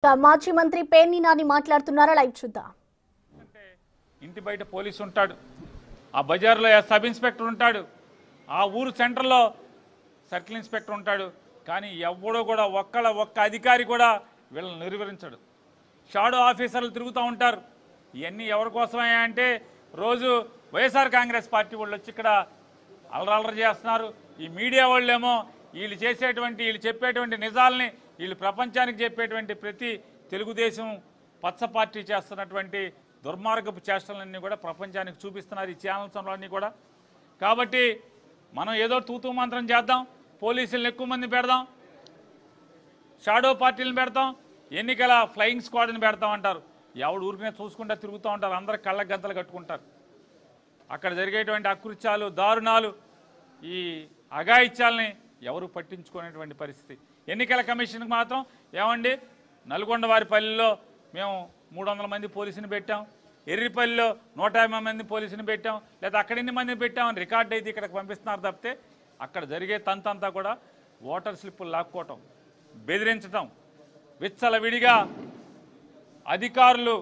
మాజీ మంత్రి పేర్ని నాని మాట్లాడుతున్నారా, లైవ్ చూద్దాం. ఇంటి బయట పోలీసు ఉంటాడు, ఆ బజార్లో సబ్ ఇన్స్పెక్టర్ ఉంటాడు, ఆ ఊరు సెంటర్లో సర్కిల్ ఇన్స్పెక్టర్ ఉంటాడు. కానీ ఎవడో కూడా ఒక్క అధికారి కూడా వీళ్ళని నిర్వహించడు. షాడో ఆఫీసర్లు తిరుగుతూ ఉంటారు. ఇవన్నీ ఎవరి కోసమే అంటే రోజు వైఎస్ఆర్ కాంగ్రెస్ పార్టీ వాళ్ళు వచ్చి ఇక్కడ అలరలరి చేస్తున్నారు. ఈ మీడియా వాళ్ళేమో వీళ్ళు చెప్పేటువంటి నిజాలని వీళ్ళు ప్రపంచానికి చెప్పేటువంటి ప్రతి తెలుగుదేశం పచ్చ పార్టీ చేస్తున్నటువంటి దుర్మార్గపు చేష్టలన్నీ కూడా ప్రపంచానికి చూపిస్తున్నారు ఈ ఛానల్స్లన్నీ కూడా. కాబట్టి మనం ఏదో తూతూ మంత్రం చేద్దాం, పోలీసులను ఎక్కువ మంది పెడదాం, షాడో పార్టీలను పెడతాం, ఎన్నికల ఫ్లయింగ్ స్క్వాడ్ని పెడతాం అంటారు. ఎవడు ఊరికనే చూసుకుంటా తిరుగుతూ ఉంటారు, అందరూ కళ్ళ గంతలు కట్టుకుంటారు. అక్కడ జరిగేటువంటి అకృత్యాలు, దారుణాలు, ఈ అఘాయిత్యాలని ఎవరు పట్టించుకునేటువంటి పరిస్థితి. ఎన్నికల కమిషన్కి మాత్రం ఏమండి, నల్గొండవారిపల్లిలో మేము 300 మంది పోలీసుని పెట్టాం, ఎర్రిపల్లిలో 150 మంది పోలీసుని పెట్టాం, లేదా అక్కడ ఎన్ని మందిని పెట్టామని రికార్డు అయితే ఇక్కడికి పంపిస్తున్నారు తప్పితే అక్కడ జరిగే తంతంతా కూడా ఓటర్ స్లిప్పులు లాక్కోవటం, బెదిరించటం, విచ్చలవిడిగా అధికారులు,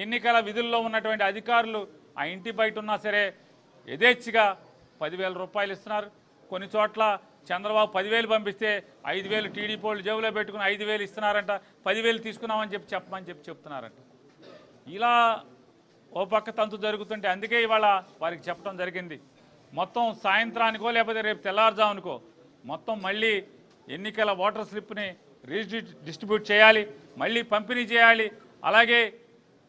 ఎన్నికల విధుల్లో ఉన్నటువంటి అధికారులు ఆ ఇంటి బయట ఉన్నా సరే యథేచ్ఛగా 10,000 రూపాయలు ఇస్తున్నారు. కొన్ని చోట్ల చంద్రబాబు 10,000 పంపిస్తే 5,000 టీడీపీ వాళ్ళు జేబులో పెట్టుకుని 5,000 ఇస్తున్నారంట, 10,000 తీసుకున్నామని చెప్తున్నారంట. ఇలా ఓ పక్క తంతు జరుగుతుంటే అందుకే ఇవాళ వారికి చెప్పడం జరిగింది. మొత్తం సాయంత్రానికో లేకపోతే రేపు తెల్లారుజామునికో మొత్తం మళ్ళీ ఎన్నికల ఓటర్ స్లిప్ని డిస్ట్రిబ్యూట్ చేయాలి, మళ్ళీ పంపిణీ చేయాలి, అలాగే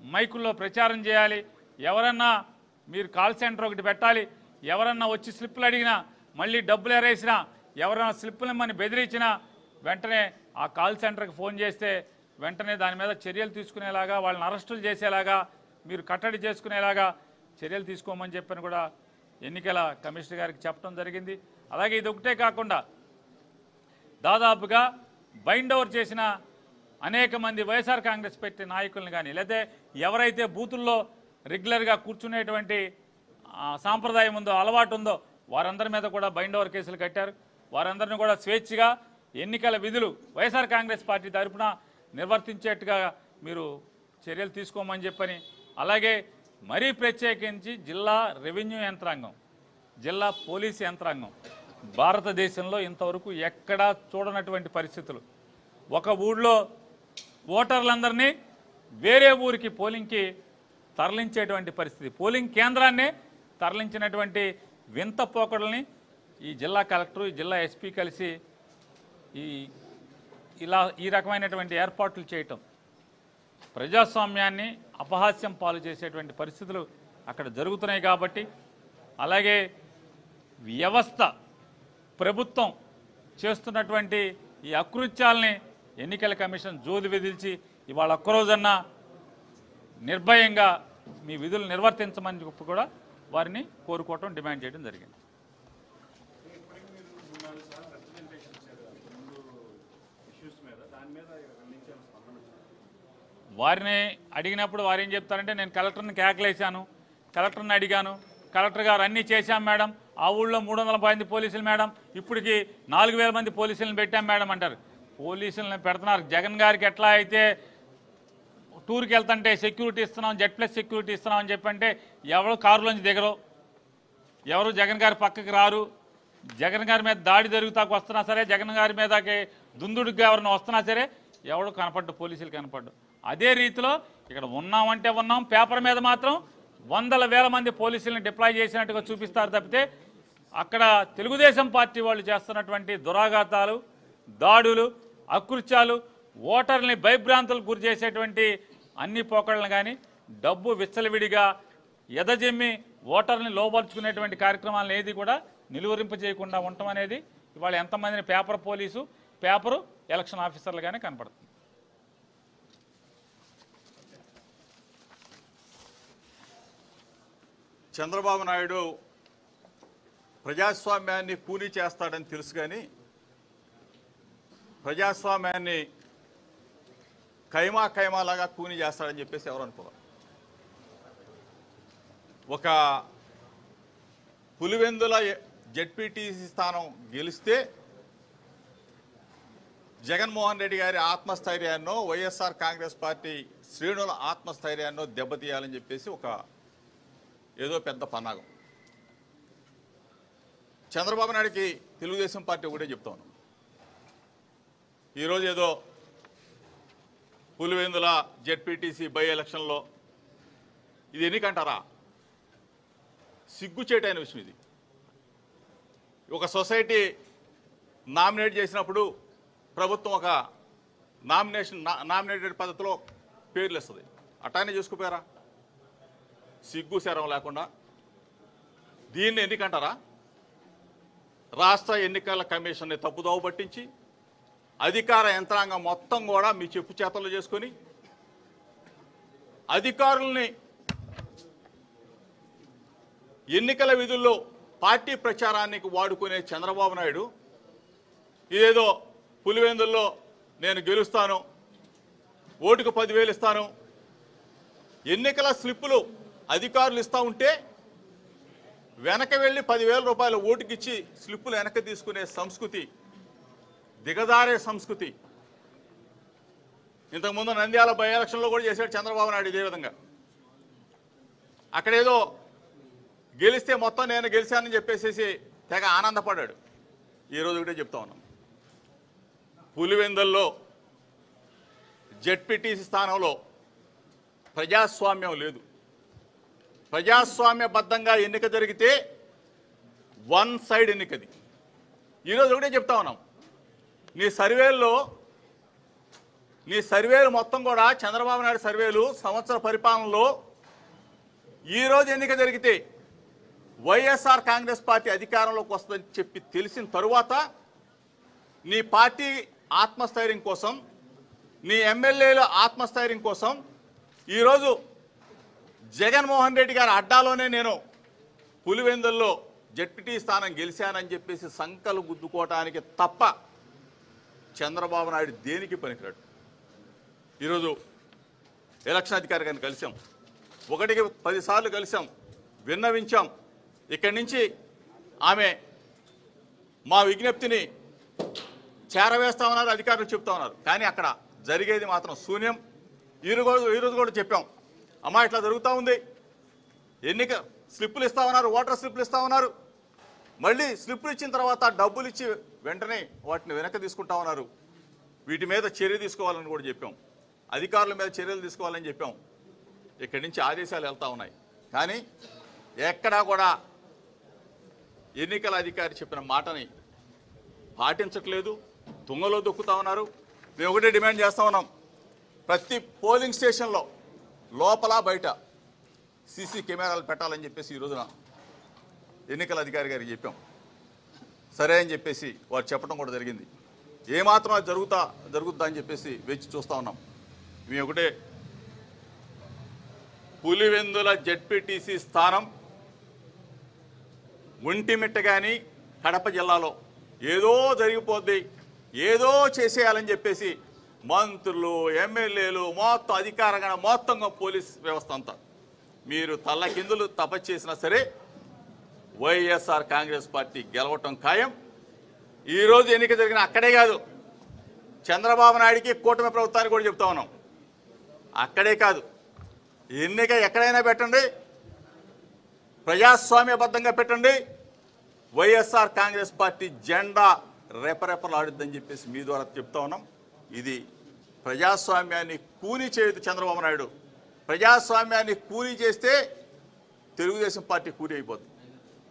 మైకుల్లో ప్రచారం చేయాలి. ఎవరన్నా మీరు కాల్ సెంటర్ ఒకటి పెట్టాలి, ఎవరన్నా వచ్చి స్లిప్పులు అడిగినా, మళ్ళీ డబ్బులు ఎరేసినా, ఎవరైనా స్లిప్పులు ఇమ్మని బెదిరించినా వెంటనే ఆ కాల్ సెంటర్కి ఫోన్ చేస్తే వెంటనే దాని మీద చర్యలు తీసుకునేలాగా, వాళ్ళని అరెస్టులు చేసేలాగా, మీరు కట్టడి చేసుకునేలాగా చర్యలు తీసుకోమని చెప్పని కూడా ఎన్నికల కమిషనర్ గారికి చెప్పడం జరిగింది. అలాగే ఇది ఒకటే కాకుండా దాదాపుగా బైండ్ ఓవర్ చేసిన అనేక మంది వైఎస్ఆర్ కాంగ్రెస్ పార్టీ నాయకులను కానీ, లేదా ఎవరైతే బూతుల్లో రెగ్యులర్గా కూర్చునేటువంటి సాంప్రదాయం ఉందో, అలవాటు ఉందో వారందరి మీద కూడా బైండ్ ఓవర్ కేసులు కట్టారు. వారందరినీ కూడా స్వేచ్ఛగా ఎన్నికల విధులు వైఎస్ఆర్ కాంగ్రెస్ పార్టీ తరఫున నిర్వర్తించేట్టుగా మీరు చర్యలు తీసుకోమని చెప్పని, అలాగే మరీ ప్రత్యేకించి జిల్లా రెవెన్యూ యంత్రాంగం, జిల్లా పోలీసు యంత్రాంగం భారతదేశంలో ఇంతవరకు ఎక్కడా చూడనటువంటి పరిస్థితులు. ఒక ఊళ్ళో ఓటర్లందరినీ వేరే ఊరికి పోలింగ్కి తరలించేటువంటి పరిస్థితి, పోలింగ్ కేంద్రాన్నే తరలించినటువంటి వింత పోకడల్ని ఈ జిల్లా కలెక్టరు, ఈ జిల్లా ఎస్పీ కలిసి ఈ రకమైనటువంటి ఏర్పాట్లు చేయటం ప్రజాస్వామ్యాన్ని అపహాస్యం పాలు చేసేటువంటి పరిస్థితులు అక్కడ జరుగుతున్నాయి. కాబట్టి అలాగే వ్యవస్థ, ప్రభుత్వం చేస్తున్నటువంటి ఈ అకృత్యాలని ఎన్నికల కమిషన్ జోది విధిల్చి ఇవాళ ఒక్కరోజన్నా నిర్భయంగా మీ విధులు నిర్వర్తించమని చెప్పి కూడా వారిని కోరుకోవటం, డిమాండ్ చేయడం జరిగింది. వారిని అడిగినప్పుడు వారు ఏం చెప్తారంటే, నేను కలెక్టర్ని కేకలేశాను, కలెక్టర్ని అడిగాను, కలెక్టర్ గారు అన్నీ చేశాం మేడం, ఆ ఊళ్ళో 300 మంది పోలీసులు మేడం, ఇప్పటికి 4,000 మంది పోలీసులను పెట్టాం మేడం అంటారు. పోలీసులను పెడుతున్నారు. జగన్ గారికి ఎట్లా అయితే టూర్కి వెళ్తుంటే సెక్యూరిటీ ఇస్తున్నాం, జెడ్+ సెక్యూరిటీ ఇస్తున్నాం అని చెప్పంటే ఎవరు కారులోంచి దిగరు, ఎవరు జగన్ గారి పక్కకి రారు. జగన్ గారి మీద దాడి జరుగుతాకు వస్తున్నా సరే, జగన్ గారి మీదకి దుందుడుగా ఎవరైనా వస్తున్నా సరే ఎవడు కనపడ్డు, పోలీసులు కనపడ్డు. అదే రీతిలో ఇక్కడ ఉన్నామంటే ఉన్నాం, పేపర్ మీద మాత్రం 100,000 మంది పోలీసులను డిప్లాయ్ చేసినట్టుగా చూపిస్తారు తప్పితే అక్కడ తెలుగుదేశం పార్టీ వాళ్ళు చేస్తున్నటువంటి దురాఘాతాలు, దాడులు, అకృత్యాలు, ఓటర్ని భయభ్రాంతులకు గురి చేసేటువంటి అన్ని పోకడలను కానీ, డబ్బు విచ్చలవిడిగా ఎదజెమ్మి ఓటర్ని లోపరుచుకునేటువంటి కార్యక్రమాలను ఏది కూడా నిలువరింప చేయకుండా ఉండటం అనేది ఇవాళ ఎంతమందిని పేపర్ పోలీసు, పేపరు ఎలక్షన్ ఆఫీసర్లుగానే కనపడుతుంది. చంద్రబాబు నాయుడు ప్రజాస్వామ్యాన్ని కూనీ చేస్తాడని తెలుసు, కానీ ప్రజాస్వామ్యాన్ని కైమాలాగా కూనీ చేస్తాడని చెప్పేసి ఎవరు అనుకోవాలి. ఒక పులివెందుల జెడ్పీటీసీ స్థానం గెలిస్తే జగన్మోహన్ రెడ్డి గారి ఆత్మస్థైర్యాన్నో వైఎస్ఆర్ కాంగ్రెస్ పార్టీ శ్రేణుల ఆత్మస్థైర్యాన్నో దెబ్బతీయాలని చెప్పేసి ఏదో పెద్ద పన్నాగం. చంద్రబాబు నాయుడికి తెలుగుదేశం పార్టీ ఒకటే చెప్తా ఉన్నాం. ఈరోజు ఏదో పులివెందుల జెడ్పీటీసీ బై ఎలక్షన్లో ఇది ఎన్నికంటారా? సిగ్గుచేటైన విషయం ఇది. ఒక సొసైటీ నామినేట్ చేసినప్పుడు ప్రభుత్వం ఒక నామినేటెడ్ పద్ధతిలో పేర్లు ఇస్తుంది. అటానే చూసుకుపోయారా? సిగ్గు శరం లేకుండా దీన్ని ఎన్నికంటారా? రాష్ట్ర ఎన్నికల కమిషన్ని తప్పుదోవ పట్టించి అధికార యంత్రాంగం మొత్తం కూడా మీ చెప్పు చేతలు చేసుకొని అధికారుల్ని ఎన్నికల విధుల్లో పార్టీ ప్రచారానికి వాడుకునే చంద్రబాబు నాయుడు ఇదేదో పులివెందుల్లో నేను గెలుస్తాను, ఓటుకు 10,000 ఇస్తాను, ఎన్నికల స్లిప్పులు అధికారులు ఇస్తూ ఉంటే వెనక వెళ్ళి 10,000 రూపాయల ఓటుకిచ్చి స్లిప్పులు వెనక్కి తీసుకునే సంస్కృతి, దిగజారే సంస్కృతి. ఇంతకుముందు నంద్యాల బై ఎలక్షన్లో కూడా చేశాడు చంద్రబాబు నాయుడు ఇదే విధంగా. అక్కడేదో గెలిస్తే మొత్తం నేను గెలిచానని చెప్పేసి తెగ ఆనందపడ్డాడు. ఈరోజు ఒకటే చెప్తా ఉన్నాం, పులివెందుల్లో జెడ్పీటీసీ స్థానంలో ప్రజాస్వామ్యం లేదు. ప్రజాస్వామ్యబద్ధంగా ఎన్నిక జరిగితే వన్ సైడ్ ఎన్నికది. ఈరోజు ఒకటే చెప్తా ఉన్నాం, నీ సర్వేలు మొత్తం కూడా చంద్రబాబు నాయుడు సర్వేలు సంవత్సర పరిపాలనలో ఈరోజు ఎన్నిక జరిగితే వైఎస్ఆర్ కాంగ్రెస్ పార్టీ అధికారంలోకి వస్తుందని చెప్పి తెలిసిన తరువాత నీ పార్టీ ఆత్మస్థైర్యం కోసం, నీ ఎమ్మెల్యేల ఆత్మస్థైర్యం కోసం ఈరోజు జగన్మోహన్ రెడ్డి గారి అడ్డాలోనే నేను పులివెందుల్లో జెడ్పీటీ స్థానం గెలిచానని చెప్పేసి సంకలు గుద్దుకోవటానికి తప్ప చంద్రబాబు నాయుడు దేనికి పనికిరాడు. ఈరోజు ఎలక్షన్ అధికారి గారిని కలిసాం, 1కి 10 సార్లు కలిసాం, విన్నవించాం. ఇక్కడి నుంచి ఆమె మా విజ్ఞప్తిని చేరవేస్తా ఉన్నారు, అధికారులు చెప్తా ఉన్నారు. కానీ అక్కడ జరిగేది మాత్రం శూన్యం. ఈరోజు కూడా చెప్పాం, అమ్మా ఇట్లా జరుగుతూ ఉంది, ఎన్నిక స్లిప్పులు ఇస్తా ఉన్నారు, ఓటర్ స్లిప్పులు ఇస్తా ఉన్నారు, మళ్ళీ స్లిప్పులు ఇచ్చిన తర్వాత డబ్బులు ఇచ్చి వెంటనే వాటిని వెనక్కి తీసుకుంటా ఉన్నారు. వీటి మీద చర్య తీసుకోవాలని కూడా చెప్పాం, అధికారుల మీద చర్యలు తీసుకోవాలని చెప్పాం. ఇక్కడి నుంచి ఆదేశాలు వెళ్తూ ఉన్నాయి. కానీ ఎక్కడా కూడా ఎన్నికల అధికారి చెప్పిన మాటని పాటించట్లేదు, తుంగలో దొక్కుతా ఉన్నారు. మేము ఒకటే డిమాండ్ చేస్తూ ఉన్నాం, ప్రతి పోలింగ్ స్టేషన్లో లోపల బయట సీసీ కెమెరాలు పెట్టాలని చెప్పేసి ఈరోజున ఎన్నికల అధికారి గారికి చెప్పాం. సరే అని చెప్పేసి వారు చెప్పడం కూడా జరిగింది. ఏమాత్రం అది జరుగుద్దా అని చెప్పేసి వేచి చూస్తూ ఉన్నాం. మేము ఒకటే, పులివెందుల జెడ్పీటీసీ స్థానం ఒంటిమిట్ట కానీ కడప జిల్లాలో ఏదో జరిగిపోద్ది, ఏదో చేసేయాలని చెప్పేసి మంత్రులు, ఎమ్మెల్యేలు, మొత్తం అధికారంగా మొత్తంగా పోలీస్ వ్యవస్థ అంతా మీరు తల్లకిందులు తపస్సు చేసినా సరే వైఎస్ఆర్ కాంగ్రెస్ పార్టీ గెలవటం ఖాయం. ఈరోజు ఎన్నిక జరిగిన అక్కడే కాదు, చంద్రబాబు నాయుడికి కూటమి ప్రభుత్వానికి కూడా చెప్తా ఉన్నాం, అక్కడే కాదు, ఎన్నిక ఎక్కడైనా పెట్టండి, ప్రజాస్వామ్యబద్ధంగా పెట్టండి, వైఎస్ఆర్ కాంగ్రెస్ పార్టీ జెండా రెపరెపలాడుద్దని చెప్పేసి మీ ద్వారా చెప్తా ఉన్నాం. ఇది ప్రజాస్వామ్యాన్ని కూని చేయదు చంద్రబాబు నాయుడు. ప్రజాస్వామ్యాన్ని కూని చేస్తే తెలుగుదేశం పార్టీ కూని అయిపోద్ది,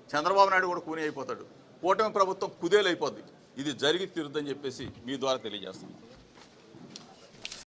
చంద్రబాబు నాయుడు కూడా కూని అయిపోతాడు, కూటమి ప్రభుత్వం కుదేలైపోద్ది. ఇది జరిగి తీరుద్దని చెప్పేసి మీ ద్వారా తెలియజేస్తున్నాం.